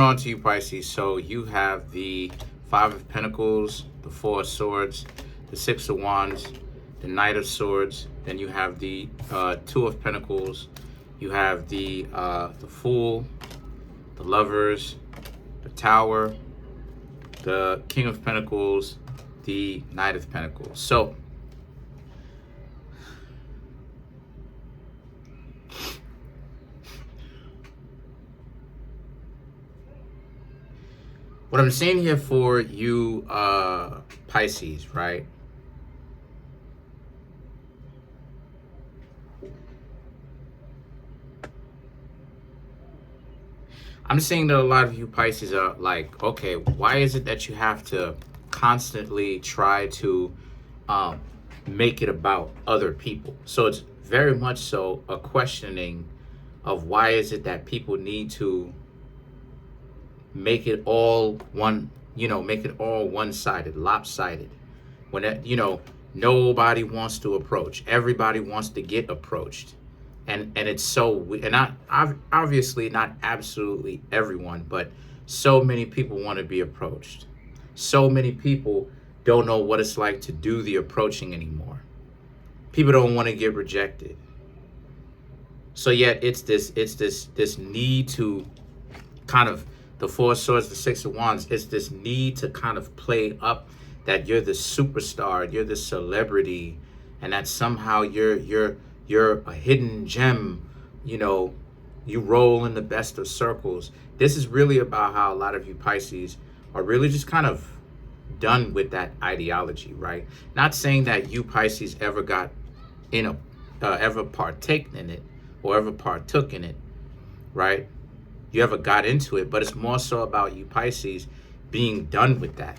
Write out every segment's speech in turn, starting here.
On to you, Pisces. So you have the Five of Pentacles, the Four of Swords, the Six of Wands, the Knight of Swords. Then you have the Two of Pentacles. You have the Fool, the Lovers, the Tower, the King of Pentacles, the Knight of Pentacles. So what I'm seeing here for you, Pisces, right? I'm seeing that a lot of you Pisces are like, okay, why is it that you have to constantly try to make it about other people? So it's very much so a questioning of why is it that people need to make it all one, make it all one-sided, lopsided. When that, nobody wants to approach. Everybody wants to get approached. And it's so, and not obviously not absolutely everyone, but so many people want to be approached. So many people don't know what it's like to do the approaching anymore. People don't want to get rejected. So yet it's this need to kind of, the Four of Swords, the Six of Wands, it's this need to kind of play up that you're the superstar, you're the celebrity, and that somehow you're a hidden gem, you roll in the best of circles. This is really about how a lot of you Pisces are really just kind of done with that ideology, right? Not saying that you Pisces ever got ever partaked in it or ever partook in it, right? You ever got into it, but it's more so about you Pisces being done with that,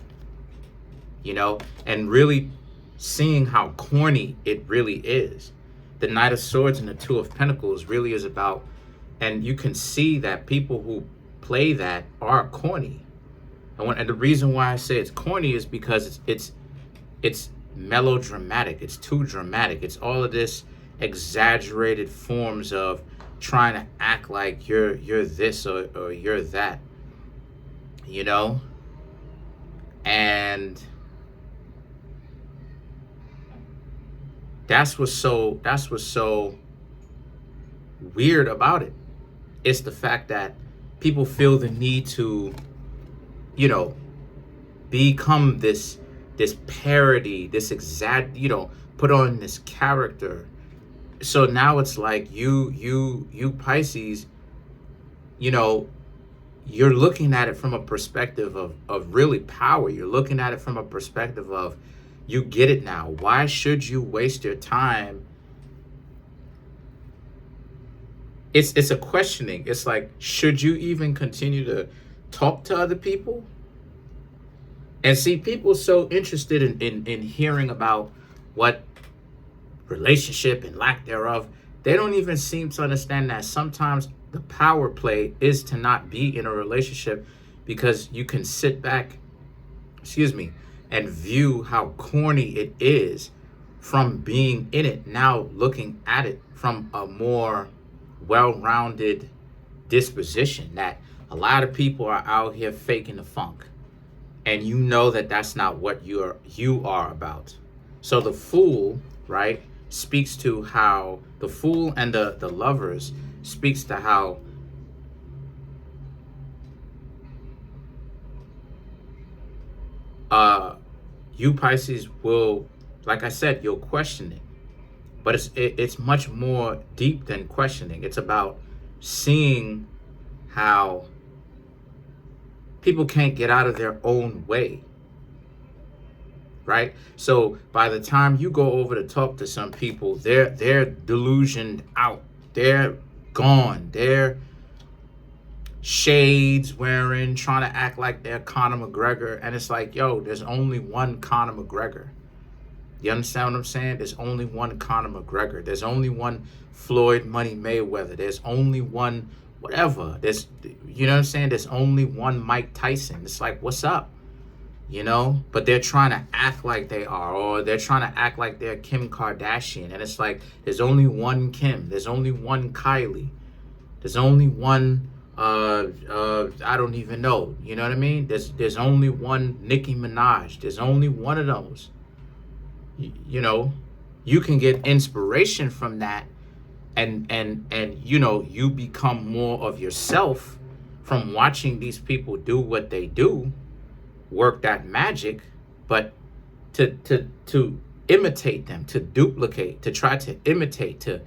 and really seeing how corny it really is. The Knight of Swords and the Two of Pentacles really is about, and you can see that people who play that are corny. And the reason why I say it's corny is because it's melodramatic. It's too dramatic. It's all of this exaggerated forms of trying to act like you're this or you're that, and that's what's so weird about it. It's the fact that people feel the need to become this parody, this put on this character. So now it's like you Pisces, you're looking at it from a perspective of really power. You're looking at it from a perspective of, you get it now. Why should you waste your time? It's a questioning. It's like, should you even continue to talk to other people? And see, people so interested in hearing about what relationship and lack thereof, they don't even seem to understand that sometimes the power play is to not be in a relationship, because you can sit back, and view how corny it is from being in it, now looking at it from a more well-rounded disposition, that a lot of people are out here faking the funk, and that's not what you are about. So the Fool, right, speaks to how the Fool and the Lovers speaks to how you Pisces will, like I said, you'll question it, but it's much more deep than questioning. It's about seeing how people can't get out of their own way, right? So by the time you go over to talk to some people, they're delusioned out, they're gone, they're shades wearing, trying to act like they're Conor McGregor. And it's like, yo, there's only one Conor McGregor. You understand what I'm saying? There's only one Conor McGregor. There's only one Floyd Money Mayweather. There's only one whatever. There's, you know what I'm saying? There's only one Mike Tyson. It's like, what's up? But they're trying to act like they are, or they're trying to act like they're Kim Kardashian. And it's like, there's only one Kim. There's only one Kylie. There's only one I don't even know. You know what I mean? There's only one Nicki Minaj. There's only one of those. You know, you can get inspiration from that, and you know, you become more of yourself from watching these people do what they do, work that magic. But to imitate them, to duplicate, to try to imitate, to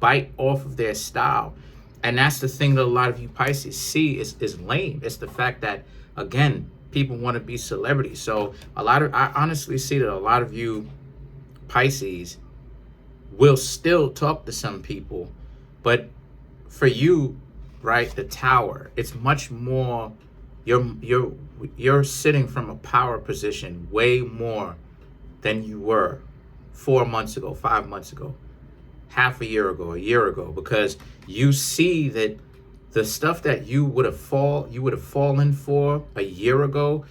bite off of their style. And that's the thing that a lot of you Pisces see is lame. It's the fact that, again, people want to be celebrities. So I honestly see that a lot of you Pisces will still talk to some people, but for you, right, the Tower, it's much more, you're sitting from a power position way more than you were 4 months ago, 5 months ago, half a year ago, because you see that the stuff that you would have fallen for a year ago,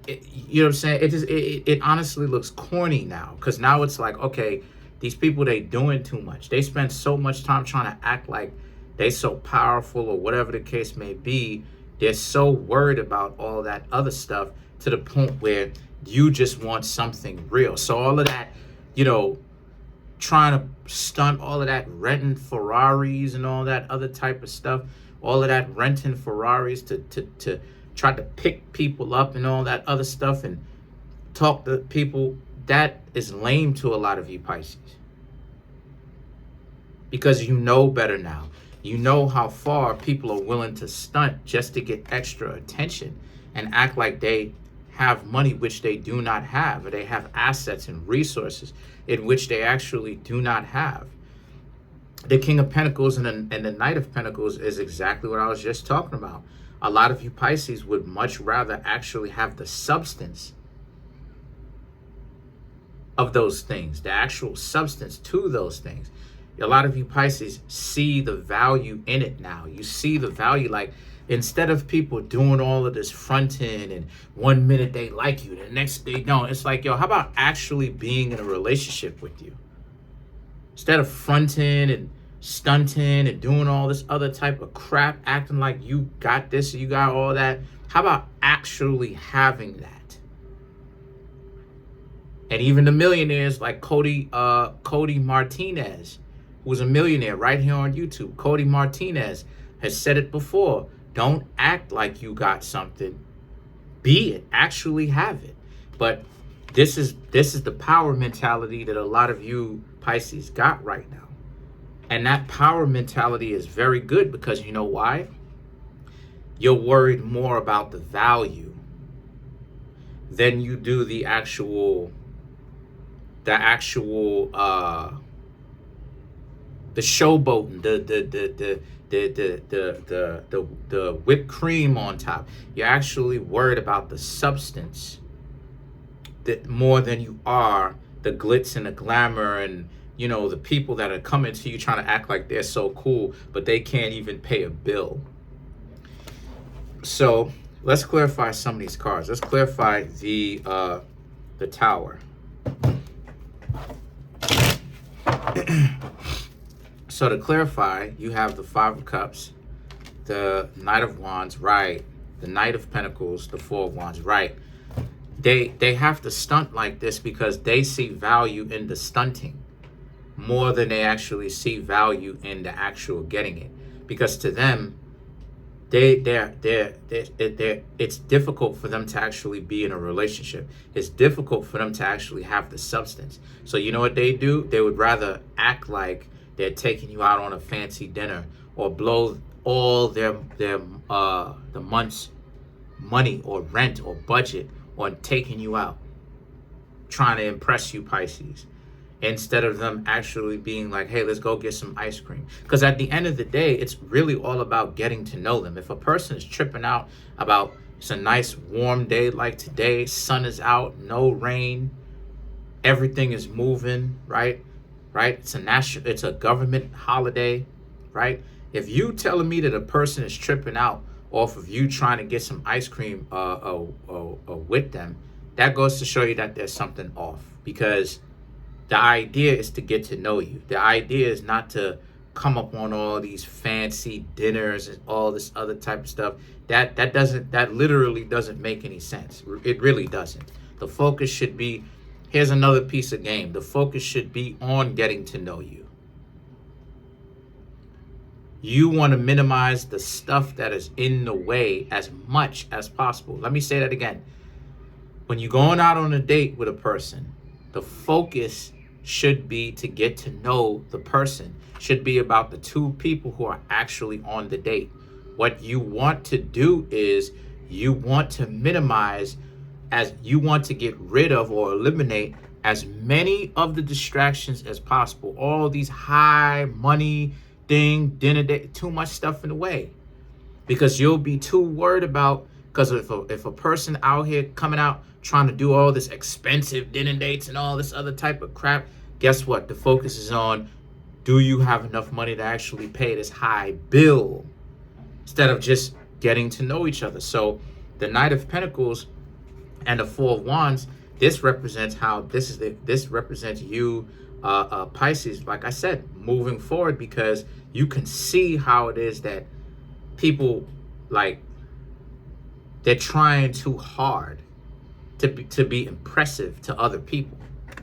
you know what I'm saying? It honestly looks corny now, because now it's like, okay, these people, they doing too much. They spend so much time trying to act like they so powerful or whatever the case may be. They're so worried about all that other stuff to the point where you just want something real. So all of that, you know, trying to stunt, all of that renting Ferraris and all that other type of stuff, all of that renting Ferraris to try to pick people up and all that other stuff and talk to people, that is lame to a lot of you Pisces. Because you know better now. You know how far people are willing to stunt just to get extra attention and act like they have money which they do not have, or they have assets and resources in which they actually do not have. The King of Pentacles and the Knight of Pentacles is exactly what I was just talking about. A lot of you Pisces would much rather actually have the substance of those things, the actual substance to those things. A lot of you Pisces see the value in it now. You see the value, like, instead of people doing all of this fronting and 1 minute they like you, the next they don't. It's like, yo, how about actually being in a relationship with you? Instead of fronting and stunting and doing all this other type of crap, acting like you got this, you got all that, how about actually having that? And even the millionaires like Cody Martinez, who's a millionaire right here on YouTube. Cody Martinez has said it before. Don't act like you got something. Be it. Actually have it. But this is the power mentality that a lot of you Pisces got right now. And that power mentality is very good, because you know why? You're worried more about the value than you do the actual the showboating, the whipped cream on top. You're actually worried about the substance that more than you are the glitz and the glamour, and you know, the people that are coming to you trying to act like they're so cool, but they can't even pay a bill. So let's clarify some of these cards. Let's clarify the Tower. So to clarify, you have the Five of Cups, the Knight of Wands, right? The Knight of Pentacles, the Four of Wands, right? They have to stunt like this because they see value in the stunting more than they actually see value in the actual getting it. Because to them, it's difficult for them to actually be in a relationship. It's difficult for them to actually have the substance. So you know what they do? They would rather act like they're taking you out on a fancy dinner, or blow all the month's money or rent or budget on taking you out, trying to impress you Pisces, instead of them actually being like, hey, let's go get some ice cream. Because at the end of the day, it's really all about getting to know them. If a person is tripping out about, it's a nice warm day like today, sun is out, no rain, everything is moving, right? It's a government holiday, right? If you telling me that a person is tripping out off of you trying to get some ice cream with them, that goes to show you that there's something off. Because the idea is to get to know you. The idea is not to come up on all these fancy dinners and all this other type of stuff. That literally doesn't make any sense. It really doesn't. The focus should be, here's another piece of game. The focus should be on getting to know you. You want to minimize the stuff that is in the way as much as possible. Let me say that again. When you're going out on a date with a person, the focus should be to get to know the person. Should be about the two people who are actually on the date. What you want to do is you want to minimize, as you want to get rid of or eliminate as many of the distractions as possible. All these high money dinner date, too much stuff in the way, because you'll be too worried about, because if a person out here coming out trying to do all this expensive dinner dates and all this other type of crap, guess what? The focus is on, do you have enough money to actually pay this high bill, instead of just getting to know each other. So the Knight of Pentacles and the Four of Wands, this represents how this represents you, Pisces, like I said, moving forward, because you can see how it is that people, like, they're trying too hard to be impressive to other people.